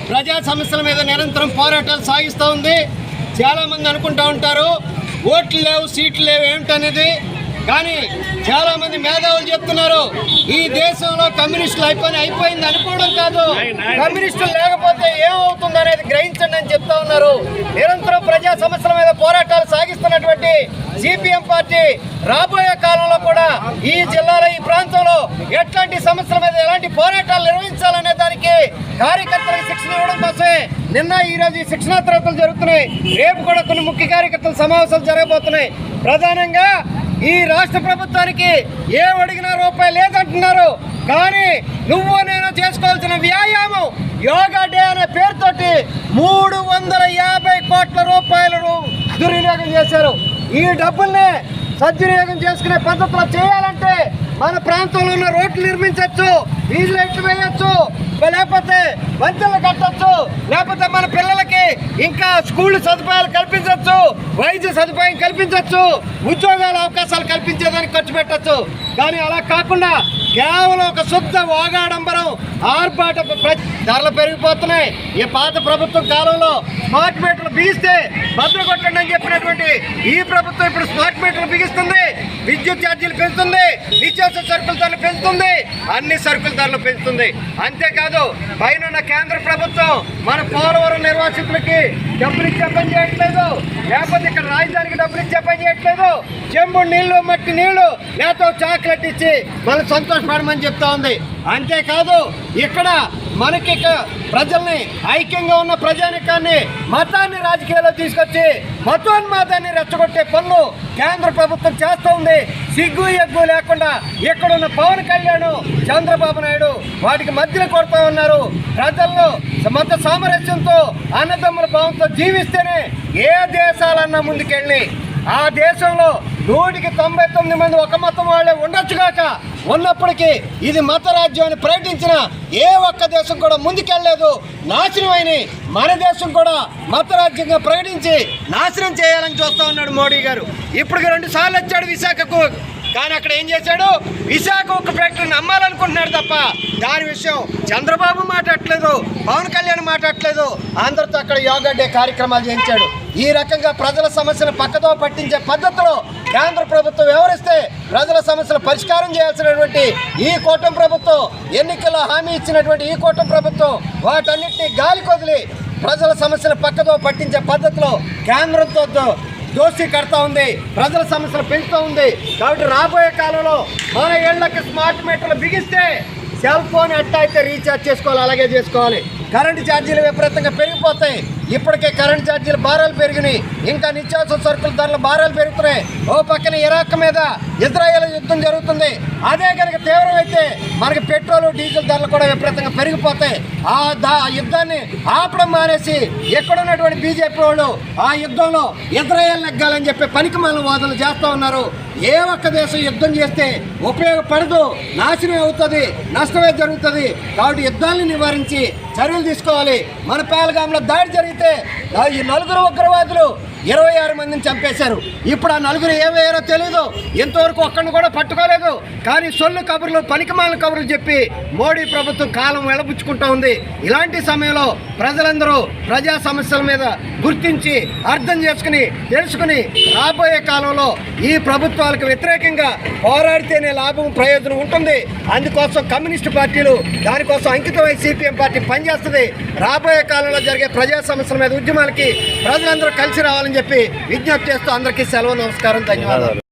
ప్రజా సమస్యల మీద నిరంతరం పోరాటాలు సాగిస్తూ ఉంది. చాలామంది అనుకుంటూ ఉంటారు ఓట్లు లేవు, సీట్లు లేవు ఏమిటనేది. కానీ చాలామంది మేధావులు చెప్తున్నారు ఈ దేశంలో కమ్యూనిస్టులు అయిపోయింది అనుకోవడం కాదు, కమ్యూనిస్టులు లేకపోతే ఏమవుతుంది అనేది గ్రహించండి అని చెప్తా ఉన్నారు. నిరంతరం ప్రజా సమస్యల మీద పోరాటాలు సాగిస్తున్నటువంటి సిపిఎం పార్టీ రాబోయే కాలంలో కూడా ఈ జిల్లాలో, ఈ ప్రాంతంలో ఎట్లాంటి సమస్యల మీద ఎలాంటి పోరాటాలు నిర్వహించాలనే దానికి కార్యకర్తలకు శిక్షణ ఇవ్వడం కోసమే నిన్న ఈరోజు ఈ శిక్షణా తరగతులు జరుగుతున్నాయి. రేపు కూడా కొన్ని ముఖ్య కార్యకర్తల సమావేశాలు జరగబోతున్నాయి. ప్రధానంగా ఈ రాష్ట్ర ప్రభుత్వానికి ఏం అడిగినా రూపాయి లేదంటున్నారు. కానీ నువ్వు నేను చేసుకోవాల్సిన వ్యాయామం యోగా డే అనే పేరుతోటి 350 కోట్ల రూపాయలను దుర్వినియోగం చేశారు. ఈ డబ్బుల్ని సద్వినియోగం చేసుకునే పద్ధతిలో చేయాలంటే మన ప్రాంతంలో ఉన్న రోడ్లు నిర్మించవచ్చు, వీధి లైట్లు వేయచ్చు, లేకపోతే వంతెనలు కట్టచ్చు, లేకపోతే మన పిల్లలకి ఇంకా స్కూల్ సదుపాయాలు కల్పించవచ్చు, వైద్య సదుపాయం కల్పించవచ్చు, ఉద్యోగాల అవకాశాలు కల్పించేదానికి ఖర్చు పెట్టచ్చు. కానీ అలా కాకుండా కేవలం ఒక శుద్ధ వాగాడంబరం, ఆర్భాట ధరలు పెరిగిపోతున్నాయి. ఈ పాత ప్రభుత్వం కాలంలో స్మార్ట్ మీటర్లు బిగిస్తే భద్ర కొట్టండి అని చెప్పినటువంటి ఈ ప్రభుత్వం ఇప్పుడు స్మార్ట్ మీటర్లు బిగిస్తుంది, విద్యుత్ ఛార్జీలు పెంచుతుంది, నిత్యావసర సరుకుల ధరలు పెంచుతుంది, అన్ని సరుకుల ధరలు పెంచుతుంది. అంతేకాదు పైన కేంద్ర ప్రభుత్వం మన పోలవరం నిర్వాసితులకి డబ్బులు ఇచ్చే పని చేయట్లేదు, లేకపోతే ఇక్కడ రాజధానికి డబ్బులు ఇచ్చే పని చేయట్లేదు. చెంబుడు నీళ్లు, మట్టి నీళ్లు, లేకపోతే చాక్లెట్ ఇచ్చి మనం సంతోషపడమని చెప్తా ఉంది. అంతేకాదు ఇక్కడ మనకి ప్రజల్ని, ఐక్యంగా ఉన్న ప్రజానికాన్ని, మతాన్ని రాజకీయాల్లో తీసుకొచ్చి మతోన్మాదాన్ని రెచ్చగొట్టే పనులు కేంద్ర ప్రభుత్వం చేస్తూ ఉంది. సిగ్గు ఎగ్గు లేకుండా ఇక్కడున్న పవన్ కళ్యాణ్, చంద్రబాబు నాయుడు వాటికి మధ్యలో కొడుతూ ఉన్నారు. ప్రజల్లో మత సామరస్యంతో, అన్నదమ్ముల భావంతో జీవిస్తేనే ఏ దేశాలన్నా ముందుకెళ్ళి ఆ దేశంలో 199 మంది ఒక మతం వాళ్ళే ఉండొచ్చుగాక, ఉన్నప్పటికీ ఇది మత రాజ్యం అని ప్రకటించిన ఏ ఒక్క దేశం కూడా ముందుకెళ్ళలేదు, నాశనమైన మన దేశం కూడా మత రాజ్యంగా ప్రకటించి నాశనం చేయాలని చూస్తూ ఉన్నాడు మోడీ గారు. ఇప్పుడు 2 సార్లు వచ్చాడు విశాఖకు, కానీ అక్కడ ఏం చేశాడు? విశాఖ ఒక ఫ్యాక్టరీని అమ్మాలనుకుంటున్నాడు తప్ప దాని విషయం చంద్రబాబు మాట్లాడట్లేదు, పవన్ కళ్యాణ్ మాట్లాడట్లేదు. అందరితో అక్కడ యోగా డే కార్యక్రమాలు చేయించాడు. ఈ రకంగా ప్రజల సమస్యను పక్కతో పట్టించే పద్ధతిలో కేంద్ర ప్రభుత్వం వ్యవహరిస్తే ప్రజల సమస్యలు పరిష్కారం చేయాల్సినటువంటి ఈ కూటమి ప్రభుత్వం, ఎన్నికల్లో హామీ ఇచ్చినటువంటి ఈ కూటమి ప్రభుత్వం వాటన్నిటిని గాలి కొదిలి ప్రజల సమస్యలు పక్కతో పట్టించే పద్ధతిలో కేంద్రంతో దోషి కడతా ఉంది, ప్రజల సమస్యలు పెంచుతూ ఉంది. కాబట్టి రాబోయే కాలంలో మన ఇళ్లకి స్మార్ట్ మీటర్లు బిగిస్తే సెల్ ఫోన్ ఎట్టా అయితే రీఛార్జ్ చేసుకోవాలి అలాగే చేసుకోవాలి. కరెంటు ఛార్జీలు విపరీతంగా పెరిగిపోతాయి. ఇప్పటికే కరెంటు ఛార్జీలు భారాలు పెరిగినాయి, ఇంకా నిత్యావసర సరుకుల ధరలు భారాలు పెరుగుతున్నాయి. ఓ పక్కన ఇరాక్ మీద ఇజ్రాయెల్ యుద్ధం జరుగుతుంది. అదే కనుక తీవ్రమైతే మనకి పెట్రోలు, డీజిల్ ధరలు కూడా విపరీతంగా పెరిగిపోతాయి. ఆ యుద్ధాన్ని ఆపడం మానేసి ఎక్కడున్నటువంటి బీజేపీ వాళ్ళు ఆ యుద్ధంలో ఇజ్రాయెల్ నెగ్గాలని చెప్పి పనికిమాలిన వాదనలు చేస్తూ ఉన్నారు. ఏ ఒక్క దేశం యుద్ధం చేస్తే ఉపయోగపడదు, నాశనం అవుతుంది, నష్టమే జరుగుతుంది. కాబట్టి యుద్ధాలను నివారించి చర్యలు తీసుకోవాలి. మన పహల్గామ్లో దాడి జరిగితే ఈ 4 ఉగ్రవాదులు 26 మందిని చంపేశారు. ఇప్పుడు ఆ 4 ఏమయ్యారో తెలీదు, ఇంతవరకు ఒక్కడిని కూడా పట్టుకోలేదు. కానీ సొల్లు కబుర్లు, పనికిమాలిన కబుర్లు చెప్పి మోడీ ప్రభుత్వం కాలం వెలబుచ్చుకుంటూ ఉంది. ఇలాంటి సమయంలో ప్రజలందరూ ప్రజా సమస్యల మీద గుర్తించి అర్థం చేసుకుని తెలుసుకుని రాబోయే కాలంలో ఈ ప్రభుత్వాలకు వ్యతిరేకంగా పోరాడితేనే లాభం ప్రయోజనం ఉంటుంది. అందుకోసం కమ్యూనిస్టు పార్టీలు దానికోసం అంకితమై సిపిఎం పార్టీ పనిచేస్తుంది. రాబోయే కాలంలో జరిగే ప్రజా సమస్యల మీద ఉద్యమాలకి ప్రజలందరూ కలిసి రావాలని చెప్పి విజ్ఞప్తి చేస్తూ అందరికీ సెలవు, నమస్కారం, ధన్యవాదాలు.